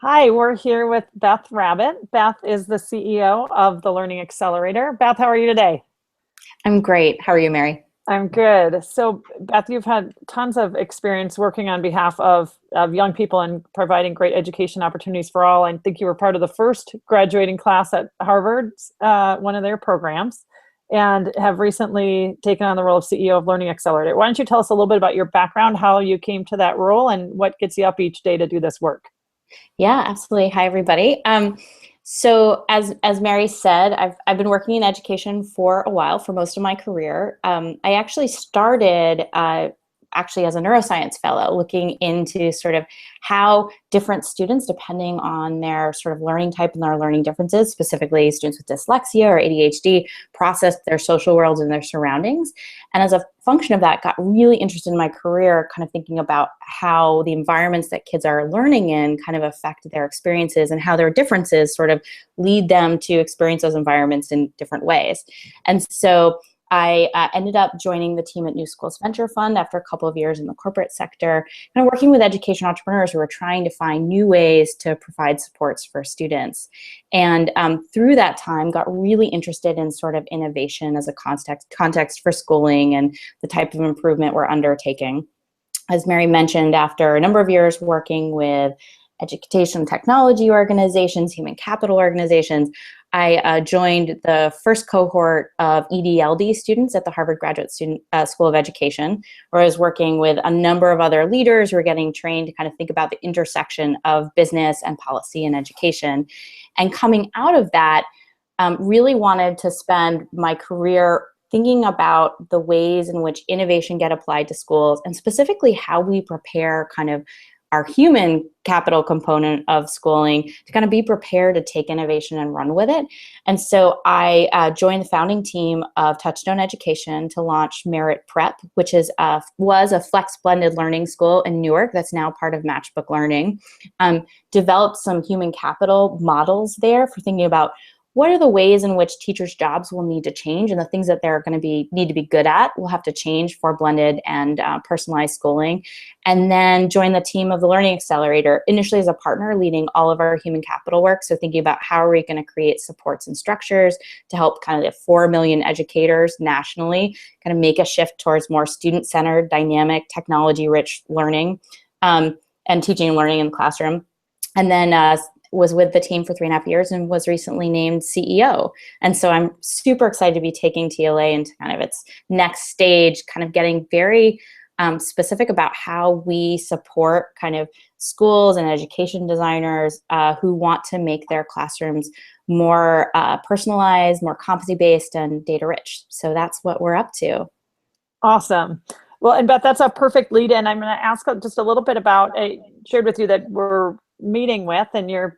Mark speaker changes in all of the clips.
Speaker 1: Hi, we're here with Beth Rabbitt. Beth is the CEO of the Learning Accelerator. Beth, how are you today?
Speaker 2: I'm great. How are you, Mary?
Speaker 1: I'm good. So, Beth, you've had tons of experience working on behalf of young people and providing great education opportunities for all. I think you were part of the first graduating class at Harvard, one of their programs, and have recently taken on the role of CEO of Learning Accelerator. Why don't you tell us a little bit about your background, how you came to that role, and what gets you up each day to do this work?
Speaker 2: Yeah, absolutely. Hi, everybody. So as Mary said, I've been working in education for a while, for most of my career. I actually started actually as a neuroscience fellow, looking into sort of how different students, depending on their sort of learning type and their learning differences, specifically students with dyslexia or ADHD, process their social worlds and their surroundings. And as a function of that, got really interested in my career, kind of thinking about how the environments that kids are learning in kind of affect their experiences and how their differences sort of lead them to experience those environments in different ways. And so I ended up joining the team at New Schools Venture Fund after a couple of years in the corporate sector, kind of working with education entrepreneurs who are trying to find new ways to provide supports for students. And through that time, got really interested in sort of innovation as a context for schooling and the type of improvement we're undertaking. As Mary mentioned, after a number of years working with education technology organizations, human capital organizations, I joined the first cohort of EDLD students at the Harvard Graduate School of Education, where I was working with a number of other leaders who were getting trained to kind of think about the intersection of business and policy and education. And coming out of that, really wanted to spend my career thinking about the ways in which innovation get applied to schools, and specifically how we prepare kind of our human capital component of schooling to kind of be prepared to take innovation and run with it. And so I joined the founding team of Touchstone Education to launch Merit Prep, which was a flex blended learning school in Newark that's now part of Matchbook Learning. Developed some human capital models there for thinking about what are the ways in which teachers' jobs will need to change, and the things that they're going to need to be good at will have to change for blended and personalized schooling. And then join the team of the Learning Accelerator, initially as a partner leading all of our human capital work. So thinking about how are we going to create supports and structures to help kind of the 4 million educators nationally kind of make a shift towards more student-centered, dynamic, technology-rich learning and teaching and learning in the classroom. And then was with the team for 3.5 years and was recently named CEO. And so I'm super excited to be taking TLA into kind of its next stage, kind of getting very specific about how we support kind of schools and education designers who want to make their classrooms more personalized, more competency-based, and data-rich. So that's what we're up to.
Speaker 1: Awesome. Well, and Beth, that's a perfect lead in. I'm going to ask just a little bit about, I shared with you that we're meeting with, and you're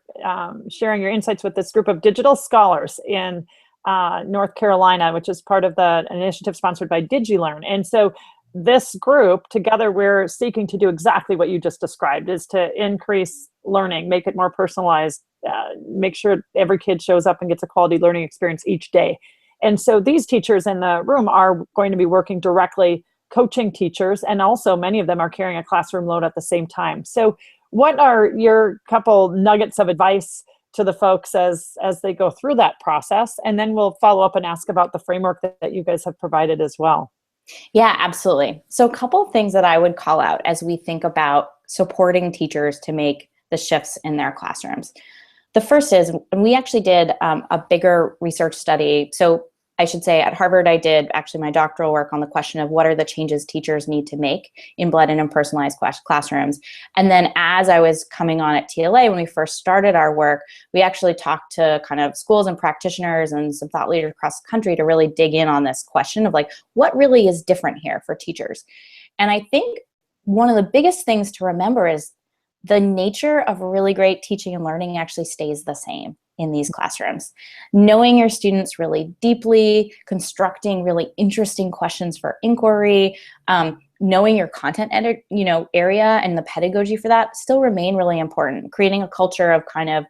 Speaker 1: sharing your insights with this group of digital scholars in North Carolina, which is part of the initiative sponsored by DigiLearn. And so this group, together, we're seeking to do exactly what you just described, is to increase learning, make it more personalized, make sure every kid shows up and gets a quality learning experience each day. And so these teachers in the room are going to be working directly coaching teachers, and also many of them are carrying a classroom load at the same time. So what are your couple nuggets of advice to the folks as they go through that process? And then we'll follow up and ask about the framework that you guys have provided as well.
Speaker 2: Yeah, absolutely. So a couple of things that I would call out as we think about supporting teachers to make the shifts in their classrooms. The first is, and we actually did a bigger research study. So I should say at Harvard, I did actually my doctoral work on the question of what are the changes teachers need to make in blended and personalized classrooms. And then as I was coming on at TLA, when we first started our work, we actually talked to kind of schools and practitioners and some thought leaders across the country to really dig in on this question of like, what really is different here for teachers? And I think one of the biggest things to remember is the nature of really great teaching and learning actually stays the same in these classrooms. Knowing your students really deeply, constructing really interesting questions for inquiry, knowing your content area and the pedagogy for that still remain really important. Creating a culture of kind of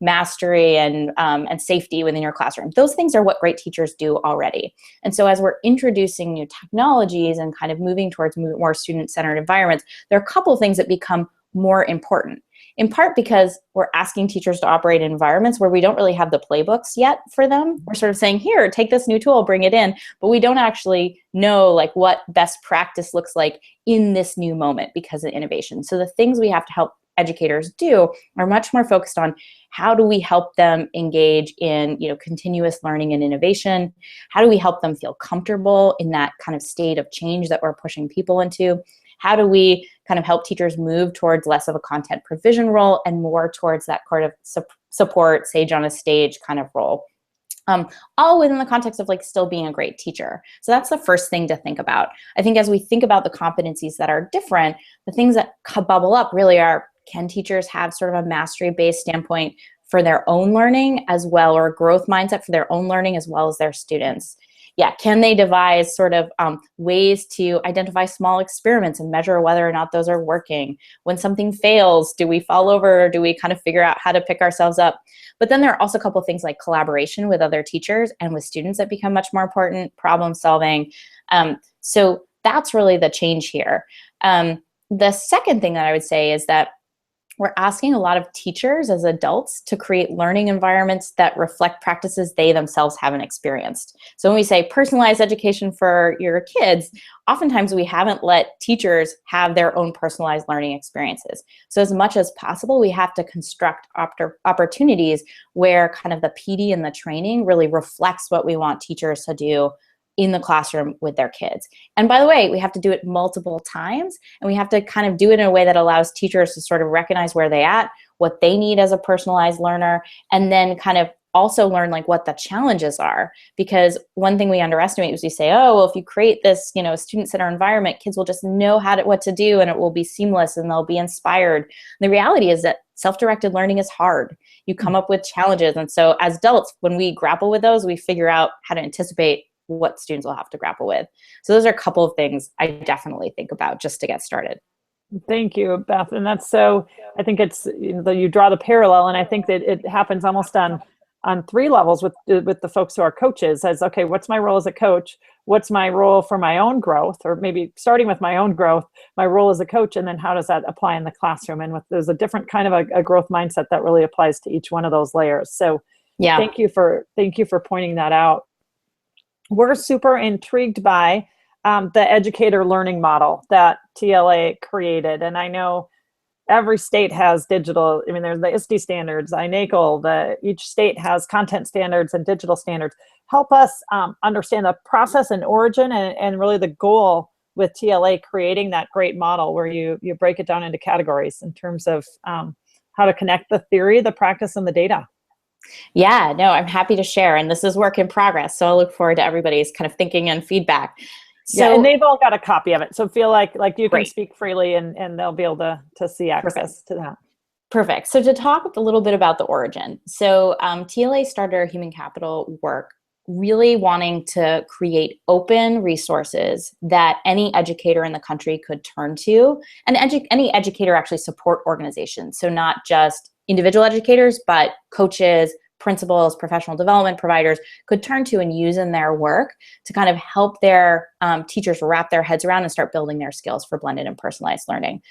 Speaker 2: mastery and safety within your classroom. Those things are what great teachers do already. And so as we're introducing new technologies and kind of moving towards more student-centered environments, there are a couple of things that become more important. In part because we're asking teachers to operate in environments where we don't really have the playbooks yet for them. We're sort of saying, here, take this new tool, bring it in, but we don't actually know like what best practice looks like in this new moment because of innovation. So the things we have to help educators do are much more focused on how do we help them engage in, continuous learning and innovation? How do we help them feel comfortable in that kind of state of change that we're pushing people into? How do we kind of help teachers move towards less of a content provision role and more towards that kind of support, sage on a stage kind of role? All within the context of like still being a great teacher. So that's the first thing to think about. I think as we think about the competencies that are different, the things that bubble up really are, can teachers have sort of a mastery-based standpoint for their own learning as well, or a growth mindset for their own learning as well as their students? Yeah, can they devise sort of ways to identify small experiments and measure whether or not those are working? When something fails, do we fall over or do we kind of figure out how to pick ourselves up? But then there are also a couple of things like collaboration with other teachers and with students that become much more important, problem solving. So that's really the change here. The second thing that I would say is that we're asking a lot of teachers as adults to create learning environments that reflect practices they themselves haven't experienced. So when we say personalized education for your kids, oftentimes we haven't let teachers have their own personalized learning experiences. So as much as possible, we have to construct opportunities where kind of the PD and the training really reflects what we want teachers to do in the classroom with their kids. And by the way, we have to do it multiple times, and we have to kind of do it in a way that allows teachers to sort of recognize where they're at, what they need as a personalized learner, and then kind of also learn like what the challenges are. Because one thing we underestimate is we say, oh, well, if you create this, student-centered environment, kids will just know what to do, and it will be seamless, and they'll be inspired. The reality is that self-directed learning is hard. You come up with challenges. And so as adults, when we grapple with those, we figure out how to anticipate what students will have to grapple with. So those are a couple of things I definitely think about just to get started.
Speaker 1: Thank you, Beth. And that's so, I think it's, you draw the parallel, and I think that it happens almost on three levels with the folks who are coaches as, okay, what's my role as a coach? What's my role for my own growth? Or maybe starting with my own growth, my role as a coach, and then how does that apply in the classroom? And there's a different kind of a growth mindset that really applies to each one of those layers. So yeah, thank you for pointing that out. We're super intrigued by the educator learning model that TLA created. And I know every state has digital, there's the ISTE standards, INACOL, each state has content standards and digital standards. Help us understand the process and origin and really the goal with TLA creating that great model where you break it down into categories in terms of how to connect the theory, the practice, and the data.
Speaker 2: Yeah, no, I'm happy to share. And this is work in progress. So I look forward to everybody's kind of thinking and feedback. So,
Speaker 1: yeah, and they've all got a copy of it. So feel like you can
Speaker 2: great.
Speaker 1: speak freely and they'll be able to see access to that.
Speaker 2: Perfect. So to talk a little bit about the origin. So TLA started our human capital work really wanting to create open resources that any educator in the country could turn to, and any educator actually support organizations. So not just individual educators, but coaches, principals, professional development providers could turn to and use in their work to kind of help their teachers wrap their heads around and start building their skills for blended and personalized learning.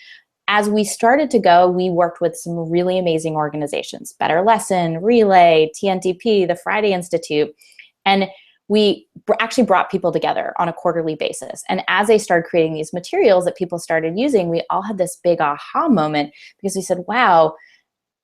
Speaker 2: As we started to go, we worked with some really amazing organizations, Better Lesson, Relay, TNTP, the Friday Institute, and we actually brought people together on a quarterly basis. And as they started creating these materials that people started using, we all had this big aha moment because we said, wow,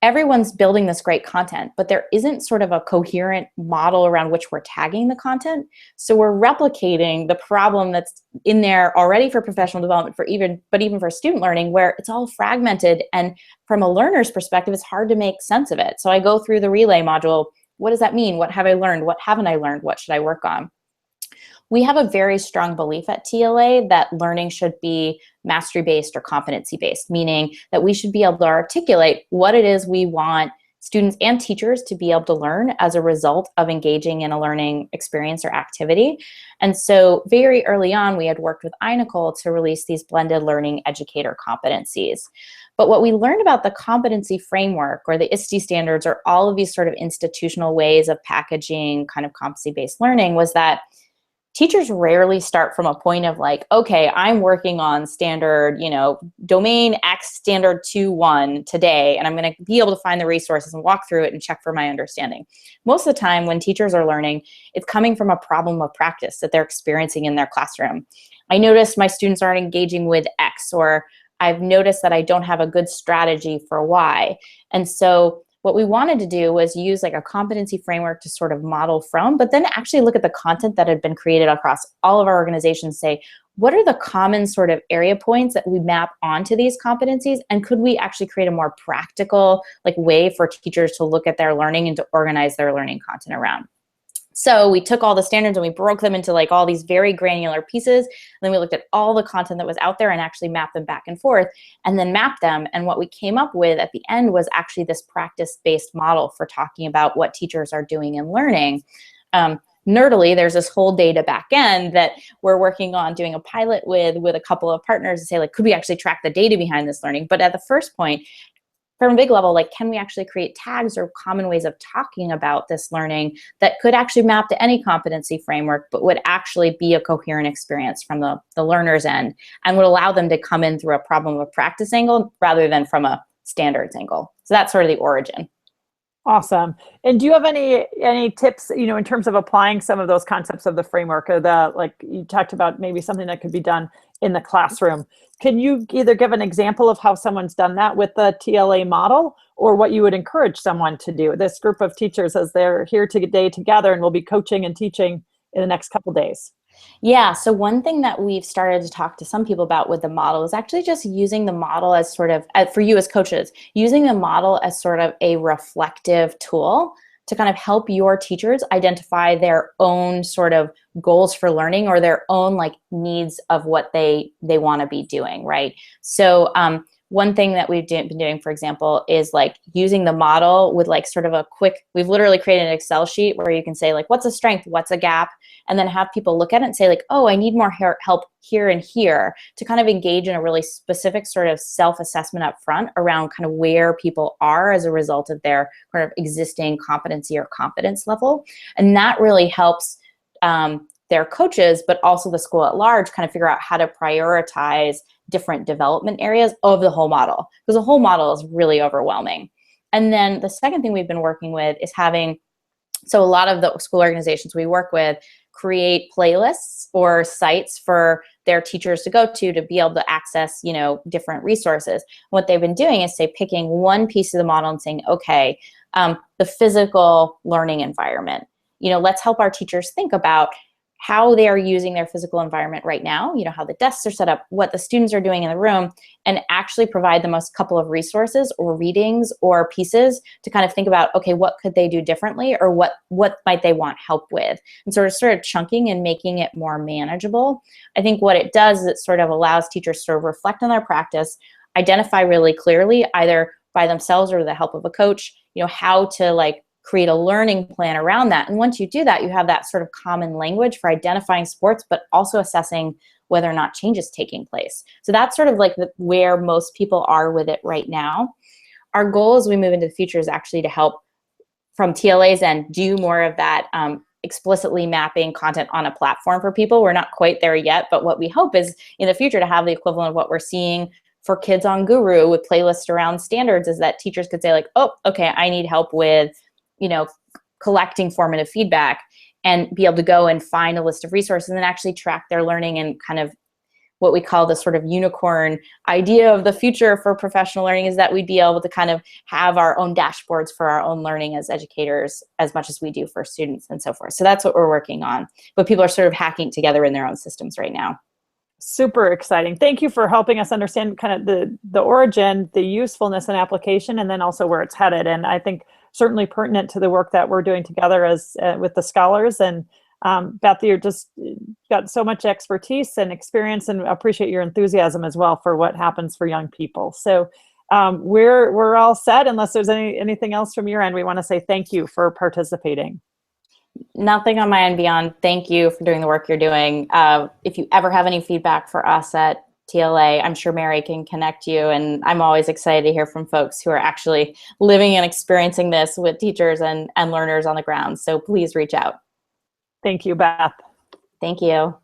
Speaker 2: everyone's building this great content, but there isn't sort of a coherent model around which we're tagging the content. So we're replicating the problem that's in there already for professional development, but even for student learning, where it's all fragmented. And from a learner's perspective, it's hard to make sense of it. So I go through the Relay module. What does that mean? What have I learned? What haven't I learned? What should I work on? We have a very strong belief at TLA that learning should be mastery-based or competency-based, meaning that we should be able to articulate what it is we want students and teachers to be able to learn as a result of engaging in a learning experience or activity. And so very early on, we had worked with INACOL to release these blended learning educator competencies. But what we learned about the competency framework or the ISTE standards or all of these sort of institutional ways of packaging kind of competency-based learning was that teachers rarely start from a point of like, okay, I'm working on standard, domain X standard 2.1 today, and I'm going to be able to find the resources and walk through it and check for my understanding. Most of the time when teachers are learning, it's coming from a problem of practice that they're experiencing in their classroom. I noticed my students aren't engaging with X, or I've noticed that I don't have a good strategy for Y. And so what we wanted to do was use like a competency framework to sort of model from, but then actually look at the content that had been created across all of our organizations, say, what are the common sort of area points that we map onto these competencies? And could we actually create a more practical like way for teachers to look at their learning and to organize their learning content around? So we took all the standards and we broke them into like all these very granular pieces. And then we looked at all the content that was out there and actually mapped them back and forth and then mapped them. And what we came up with at the end was actually this practice-based model for talking about what teachers are doing and learning. Nerdily, there's this whole data back end that we're working on doing a pilot with a couple of partners to say, like, could we actually track the data behind this learning? But at the first point, from a big level, like, can we actually create tags or common ways of talking about this learning that could actually map to any competency framework, but would actually be a coherent experience from the learner's end and would allow them to come in through a problem of practice angle rather than from a standards angle. So that's sort of the origin.
Speaker 1: Awesome. And do you have any tips, in terms of applying some of those concepts of the framework, or like you talked about maybe something that could be done in the classroom? Can you either give an example of how someone's done that with the TLA model, or what you would encourage someone to do? This group of teachers, as they're here today together and will be coaching and teaching in the next couple days.
Speaker 2: Yeah, so one thing that we've started to talk to some people about with the model is actually just using the model as sort of, for you as coaches, using the model as sort of a reflective tool to kind of help your teachers identify their own sort of goals for learning or their own like needs of what they want to be doing, right? So one thing that we've been doing, for example, is like using the model with like sort of a quick, we've literally created an Excel sheet where you can say like, what's a strength, what's a gap, and then have people look at it and say like, oh, I need more help here and here, to kind of engage in a really specific sort of self-assessment up front around kind of where people are as a result of their kind of existing competency or competence level. And that really helps their coaches, but also the school at large, kind of figure out how to prioritize different development areas of the whole model, because the whole model is really overwhelming. And then the second thing we've been working with is having, so a lot of the school organizations we work with create playlists or sites for their teachers to go to be able to access, different resources. What they've been doing is, say, picking one piece of the model and saying, okay, the physical learning environment, let's help our teachers think about how they are using their physical environment right now, how the desks are set up, what the students are doing in the room, and actually provide them a couple of resources or readings or pieces to kind of think about, okay, what could they do differently, or what might they want help with? And sort of chunking and making it more manageable. I think what it does is it sort of allows teachers to sort of reflect on their practice, identify really clearly, either by themselves or with the help of a coach, how to like create a learning plan around that. And once you do that, you have that sort of common language for identifying sports, but also assessing whether or not change is taking place. So that's sort of like where most people are with it right now. Our goal as we move into the future is actually to help, from TLA's end, do more of that explicitly mapping content on a platform for people. We're not quite there yet, but what we hope is in the future to have the equivalent of what we're seeing for kids on Guru with playlists around standards, is that teachers could say like, oh, okay, I need help with collecting formative feedback, and be able to go and find a list of resources and then actually track their learning, and kind of what we call the sort of unicorn idea of the future for professional learning is that we'd be able to kind of have our own dashboards for our own learning as educators as much as we do for students and so forth. So that's what we're working on. But people are sort of hacking together in their own systems right now.
Speaker 1: Super exciting. Thank you for helping us understand kind of the origin, the usefulness and application, and then also where it's headed. And I think certainly pertinent to the work that we're doing together as with the scholars. And Beth, you're just got so much expertise and experience, and appreciate your enthusiasm as well for what happens for young people. So we're all set. Unless there's anything else from your end, we want to say thank you for participating.
Speaker 2: Nothing on my end beyond thank you for doing the work you're doing. If you ever have any feedback for us at TLA, I'm sure Mary can connect you, and I'm always excited to hear from folks who are actually living and experiencing this with teachers and learners on the ground. So please reach out.
Speaker 1: Thank you, Beth.
Speaker 2: Thank you.